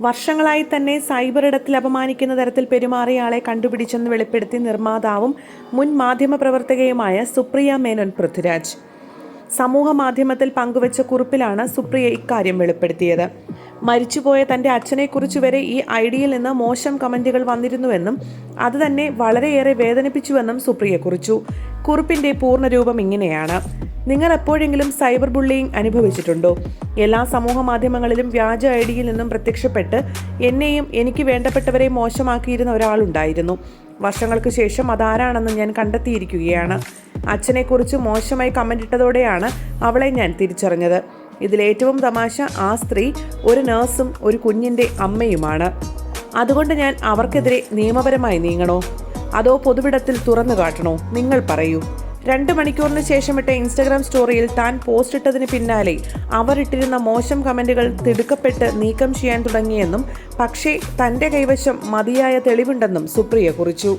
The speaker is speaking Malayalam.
വർഷങ്ങളായി തന്നെ സൈബർ ഇടത്തിൽ അപമാനിക്കുന്ന തരത്തിൽ പെരുമാറിയ ആളെ കണ്ടുപിടിച്ചെന്ന് വെളിപ്പെടുത്തി നിർമ്മാതാവും മുൻ മാധ്യമപ്രവർത്തകയുമായ സുപ്രിയ മേനോൻ പൃഥ്വിരാജ്. സമൂഹ മാധ്യമത്തിൽ പങ്കുവച്ച കുറിപ്പിലാണ് സുപ്രിയ ഇക്കാര്യം വെളിപ്പെടുത്തിയത്. മരിച്ചുപോയ തൻ്റെ അച്ഛനെക്കുറിച്ച് വരെ ഈ ഐഡിയിൽ നിന്ന് മോശം കമൻറ്റുകൾ വന്നിരുന്നുവെന്നും അത് തന്നെ വളരെയേറെ വേദനിപ്പിച്ചുവെന്നും സുപ്രിയ കുറിച്ചു. കുറിപ്പിൻ്റെ പൂർണ്ണരൂപം ഇങ്ങനെയാണ്: നിങ്ങൾ എപ്പോഴെങ്കിലും സൈബർ ബുള്ളിയിങ് അനുഭവിച്ചിട്ടുണ്ടോ? എല്ലാ സമൂഹ മാധ്യമങ്ങളിലും വ്യാജ ഐഡിയിൽ നിന്നും പ്രത്യക്ഷപ്പെട്ട് എന്നെയും എനിക്ക് വേണ്ടപ്പെട്ടവരെയും മോശമാക്കിയിരുന്ന ഒരാളുണ്ടായിരുന്നു. വർഷങ്ങൾക്ക് ശേഷം അതാരാണെന്ന് ഞാൻ കണ്ടെത്തിയിരിക്കുകയാണ്. അച്ഛനെക്കുറിച്ച് മോശമായി കമൻ്റ് ഇട്ടതോടെയാണ് അവളെ ഞാൻ തിരിച്ചറിഞ്ഞത്. ഇതിലേറ്റവും തമാശ, ആ സ്ത്രീ ഒരു നഴ്സും ഒരു കുഞ്ഞിൻ്റെ അമ്മയുമാണ്. അതുകൊണ്ട് ഞാൻ അവർക്കെതിരെ നിയമപരമായി നീങ്ങണോ, അതോ പൊതുവിടത്തിൽ തുറന്നു കാട്ടണോ? നിങ്ങൾ പറയൂ. 2 മണിക്കൂറിന് ശേഷം ഇട്ട ഇൻസ്റ്റഗ്രാം സ്റ്റോറിയിൽ താൻ പോസ്റ്റ് ഇട്ടതിന് പിന്നാലെ അവർ ഇട്ടിരുന്ന മോശം കമൻറ്റുകൾ തിടുക്കപ്പെട്ട് നീക്കം ചെയ്യാൻ തുടങ്ങിയെന്നും പക്ഷേ തൻ്റെ കൈവശം മതിയായ തെളിവുണ്ടെന്നും സുപ്രിയ കുറിച്ചു.